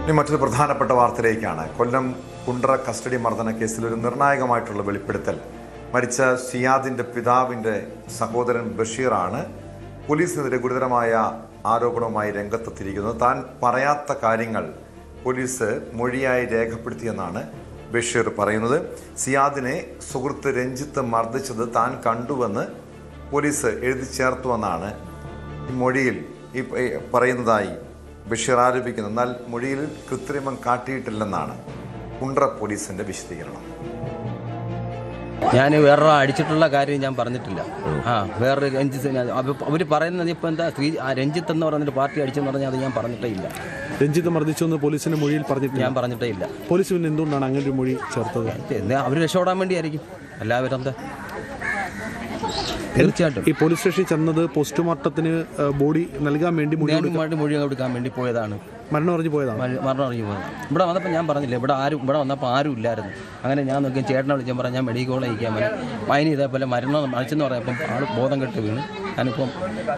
ഇനി മറ്റൊരു പ്രധാനപ്പെട്ട വാർത്തയിലേക്കാണ്. കൊല്ലം കുണ്ട്ര കസ്റ്റഡി മർദ്ദന കേസിൽ ഒരു നിർണായകമായിട്ടുള്ള വെളിപ്പെടുത്തൽ. മരിച്ച സിയാദിൻ്റെ പിതാവിൻ്റെ സഹോദരൻ ബഷീറാണ് പോലീസിനെതിരെ ഗുരുതരമായ ആരോപണവുമായി രംഗത്തെത്തിയിരിക്കുന്നത്. താൻ പറയാത്ത കാര്യങ്ങൾ പോലീസ് മൊഴിയായി രേഖപ്പെടുത്തിയെന്നാണ് ബഷീർ പറയുന്നത്. സിയാദിനെ സുഹൃത്ത് രഞ്ജിത്ത് മർദ്ദിച്ചത് താൻ കണ്ടുവെന്ന് പോലീസ് എഴുതി ചേർത്തുവെന്നാണ് ഈ മൊഴിയിൽ പറയുന്നതായി ബഷീർ ആരോപിക്കുന്നത്. എന്നാൽ മൊഴിയിൽ കൃത്രിമം കാട്ടിയിട്ടില്ലെന്നാണ് കുണ്ട്ര പോലീസിന്റെ വിശദീകരണം. ഞാൻ വേറൊരു അടിച്ചിട്ടുള്ള കാര്യം ഞാൻ പറഞ്ഞിട്ടില്ല. വേറൊരു രഞ്ജിത്ത് അവർ പറയുന്നത് ഇപ്പോൾ എന്താ രഞ്ജിത്ത് എന്ന് പറഞ്ഞൊരു പാർട്ടി അടിച്ചെന്ന് പറഞ്ഞാൽ അത് ഞാൻ പറഞ്ഞിട്ടേ ഇല്ല. രഞ്ജിത്ത് മർദ്ദിച്ചെന്ന് പോലീസിന്റെ മൊഴിയിൽ പറഞ്ഞിട്ടില്ല, ഞാൻ പറഞ്ഞിട്ടേ ഇല്ല. പോലീസ് പിന്നെ എന്തുകൊണ്ടാണ് അങ്ങനെ ഒരു മൊഴി ചേർത്തത്? അവർ രക്ഷപ്പെടാൻ വേണ്ടിയായിരിക്കും. എല്ലാവരും എന്താ തീർച്ചയായിട്ടും ഈ പോലീസ് സ്റ്റേഷനിൽ ചെന്നത് പോസ്റ്റ്മോർട്ടത്തിന് ബോഡി നൽകാൻ വേണ്ടി മൊഴി കൊടുക്കാൻ വേണ്ടി പോയതാണ്. മരണം അറിഞ്ഞു പോയതാണ്. ഇവിടെ വന്നപ്പോൾ ഞാൻ പറഞ്ഞില്ല, ഇവിടെ വന്നപ്പോൾ ആരും ഇല്ലായിരുന്നു. അങ്ങനെ ഞാൻ നോക്കിയാൽ ചേട്ടനെ വിളിച്ചാൽ പറഞ്ഞാൽ ഞാൻ മെഡിക്കൽ കോളേജ് അയക്കാൻ പറ്റും. അതിന് ഇതേപോലെ മരിച്ചെന്ന് പറഞ്ഞപ്പം ആൾ ബോധം കെട്ട് വീണ് ഞാനിപ്പം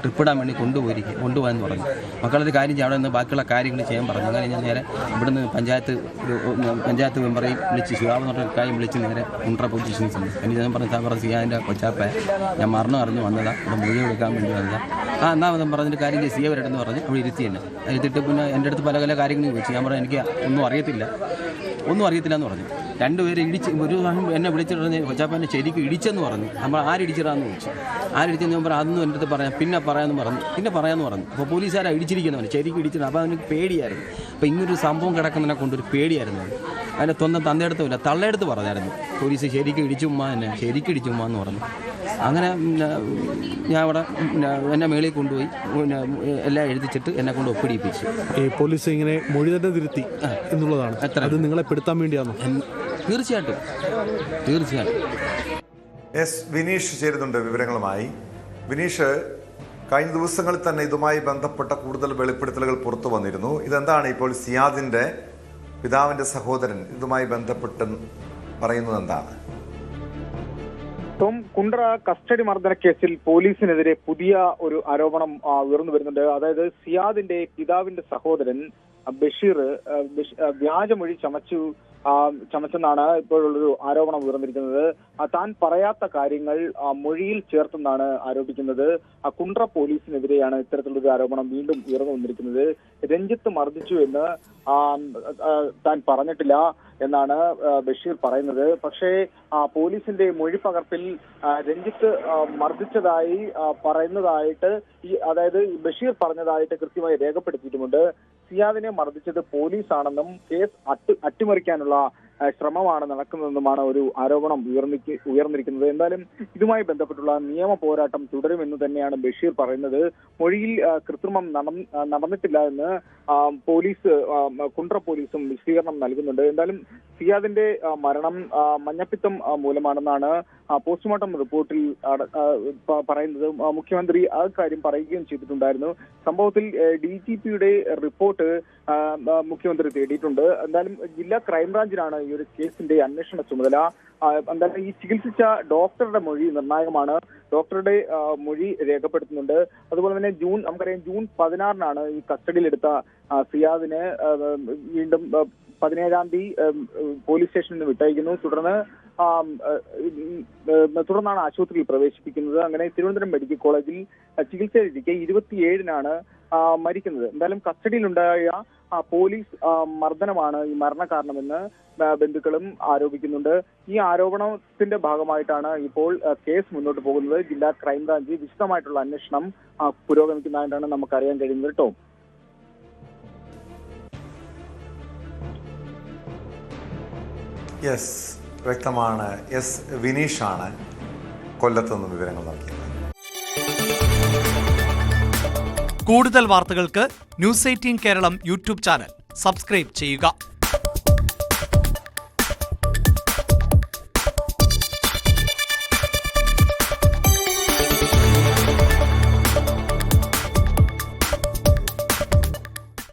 ട്രിപ്പിടാൻ വേണ്ടി കൊണ്ടുപോകാമെന്ന് പറഞ്ഞു. മക്കളൊരു കാര്യം ചെയ്യാൻ അവിടെ നിന്ന് ബാക്കിയുള്ള കാര്യങ്ങൾ ചെയ്യാൻ പറഞ്ഞു. അങ്ങനെ ഞാൻ നേരെ ഇവിടുന്ന് പഞ്ചായത്ത് മെമ്പറേയും വിളിച്ച് ശിവാബ് എന്ന് പറഞ്ഞ കാര്യം വിളിച്ച് നേരെ കുണ്ട്ര പോലീസ് സ്റ്റേഷനിൽ ചെന്നു. എനിക്ക് ഞാൻ പറഞ്ഞു, സാർ സിയാൻ്റെ കൊച്ചാപ്പ ഞാൻ മരണം അറിഞ്ഞു വന്നതാണ്, ഇവിടെ മൊഴി കൊടുക്കാൻ വേണ്ടി വന്നതാണ്. എന്നാ പറഞ്ഞൊരു കാര്യം സിയ വരട്ടെന്ന് പറഞ്ഞ് അവിടെ ഇരുത്തിയാണ്. ഇരുത്തിയിട്ട് പിന്നെ എൻ്റെ അടുത്ത് പല കാര്യങ്ങളും ചോദിച്ചു. ഞാൻ പറഞ്ഞു എനിക്ക് ഒന്നും അറിയത്തില്ല എന്ന് പറഞ്ഞു. രണ്ടുപേരും ഒരു എന്നെ വിളിച്ചിട്ട് പറഞ്ഞ് കൊച്ചാപ്പ എന്നെ ശരിക്കും ഇടിച്ചെന്ന് പറഞ്ഞു. നമ്മൾ ആരിടിച്ചിടാന്ന് ചോദിച്ചു. ആരിടിച്ചെന്ന് ഞാൻ പറഞ്ഞു അതൊന്നും എൻ്റെ അടുത്ത് പറയാം, പിന്നെ പറയാമെന്ന് പറഞ്ഞു. അപ്പോൾ പോലീസുകാരാണ് ഇടിച്ചിരിക്കുന്നവന്, ശരിക്കും ഇടിച്ചിട്ട്. അപ്പോൾ അവന് പേടിയായിരുന്നു. അപ്പോൾ ഇങ്ങനൊരു സംഭവം കിടക്കുന്നതിനെ കൊണ്ടൊരു പേടിയായിരുന്നു. അതിൻ്റെ തന്തയെടുത്തുമില്ല, തള്ളയെടുത്ത് പറഞ്ഞായിരുന്നു പോലീസ് ശരിക്കും ഇടിച്ചുമ്മ എന്ന് പറഞ്ഞു. അങ്ങനെ ഞാൻ അവിടെ എന്നെ മേളിൽ കൊണ്ടുപോയി എല്ലാം എഴുതിച്ചിട്ട് എന്നെ കൊണ്ട് ഒപ്പിടിപ്പിച്ചു. ഈ പോലീസ് ഇങ്ങനെ മൊഴി തന്നെ തിരുത്തി എന്നുള്ളതാണ് അത് നിങ്ങളെ പെടുത്താൻ വേണ്ടിയാണോ? തീർച്ചയായിട്ടും. വിനീഷ് ചേരുന്നുണ്ട് വിവരങ്ങളുമായി. വിനീഷ്, കഴിഞ്ഞ ദിവസങ്ങളിൽ തന്നെ ഇതുമായി ബന്ധപ്പെട്ട കൂടുതൽ വെളിപ്പെടുത്തലുകൾ പുറത്തു വന്നിരുന്നു. ഇതെന്താണ് ഇപ്പോൾ സിയാദിന്റെ പിതാവിന്റെ സഹോദരൻ ഇതുമായി ബന്ധപ്പെട്ട് പറയുന്നത് എന്താണ്? കുണ്ട്ര കസ്റ്റഡി മർദ്ദന കേസിൽ പോലീസിനെതിരെ പുതിയ ഒരു ആരോപണം ഉയർന്നു വരുന്നുണ്ട്. അതായത് സിയാദിന്റെ പിതാവിന്റെ സഹോദരൻ ബഷീർ വ്യാജമൊഴി ചമച്ചെന്നാണ് ഇപ്പോഴുള്ളൊരു ആരോപണം ഉയർന്നിരിക്കുന്നത്. താൻ പറയാത്ത കാര്യങ്ങൾ മൊഴിയിൽ ചേർത്തെന്നാണ് ആരോപിക്കുന്നത്. കുണ്ട്ര പോലീസിനെതിരെയാണ് ഇത്തരത്തിലൊരു ആരോപണം വീണ്ടും ഉയർന്നു വന്നിരിക്കുന്നത്. രഞ്ജിത്ത് മർദ്ദിച്ചു എന്ന് താൻ പറഞ്ഞിട്ടില്ല എന്നാണ് ബഷീർ പറയുന്നത്. പക്ഷേ പോലീസിന്റെ മൊഴി പകർപ്പിൽ രഞ്ജിത്ത് മർദ്ദിച്ചതായി പറയുന്നതായിട്ട് അതായത് ബഷീർ പറഞ്ഞതായിട്ട് കൃത്യമായി രേഖപ്പെടുത്തിയിട്ടുമുണ്ട്. സിയാദിനെ മർദ്ദിച്ചത് പോലീസാണെന്നും കേസ് അട്ടിമറിക്കാനുള്ള ശ്രമമാണ് നടക്കുന്നതെന്നുമാണ് ഒരു ആരോപണം ഉയർന്നിരിക്കുന്നത്. എന്തായാലും ഇതുമായി ബന്ധപ്പെട്ടുള്ള നിയമ പോരാട്ടം തുടരുമെന്ന് തന്നെയാണ് ബഷീർ പറയുന്നത്. മൊഴിയിൽ കൃത്രിമം നടന്നിട്ടില്ല എന്ന് കുണ്ട്ര പോലീസും വിശദീകരണം നൽകുന്നുണ്ട്. എന്തായാലും സിയാദിന്റെ മരണം മഞ്ഞപ്പിത്തം മൂലമാണെന്നാണ് പോസ്റ്റ്മോർട്ടം റിപ്പോർട്ടിൽ പറയുന്നത്. മുഖ്യമന്ത്രി ആ കാര്യം പറയുകയും ചെയ്തിട്ടുണ്ടായിരുന്നു. സംഭവത്തിൽ DGPയുടെ റിപ്പോർട്ട് മുഖ്യമന്ത്രി തേടിയിട്ടുണ്ട്. എന്തായാലും ജില്ലാ ക്രൈംബ്രാഞ്ചിനാണ് ഈ ഒരു കേസിന്റെ അന്വേഷണ ചുമതല. എന്തായാലും ഈ ചികിത്സിച്ച ഡോക്ടറുടെ മൊഴി നിർണായകമാണ്. ഡോക്ടറുടെ മൊഴി രേഖപ്പെടുത്തുന്നുണ്ട്. അതുപോലെ തന്നെ നമുക്കറിയാം ജൂൺ 16 ഈ കസ്റ്റഡിയിലെടുത്ത സിയാദിനെ വീണ്ടും 17 പോലീസ് സ്റ്റേഷനിൽ നിന്ന് വിട്ടയക്കുന്നു. തുടർന്നാണ് ആശുപത്രിയിൽ പ്രവേശിപ്പിക്കുന്നത്. അങ്ങനെ തിരുവനന്തപുരം മെഡിക്കൽ കോളേജിൽ ചികിത്സയിലിരിക്കെ 27 മരിക്കുന്നത്. എന്തായാലും കസ്റ്റഡിയിലുണ്ടായ പോലീസ് മർദ്ദനമാണ് ഈ മരണകാരണമെന്ന് ബന്ധുക്കളും ആരോപിക്കുന്നുണ്ട്. ഈ ആരോപണത്തിന്റെ ഭാഗമായിട്ടാണ് ഇപ്പോൾ കേസ് മുന്നോട്ട് പോകുന്നത്. ജില്ലാ ക്രൈംബ്രാഞ്ച് വിശദമായിട്ടുള്ള അന്വേഷണം പുരോഗമിക്കുന്നതായിട്ടാണ് നമുക്കറിയാൻ കഴിയുന്നത് കേട്ടോ. വ്യക്തമാണ്. വിനീഷാണ് കൊല്ലത്തുനിന്ന് വിവരങ്ങൾ നൽകിയത്. കൂടുതൽ വാർത്തകൾക്ക് news 18 Keralam YouTube channel subscribe ചെയ്യുക.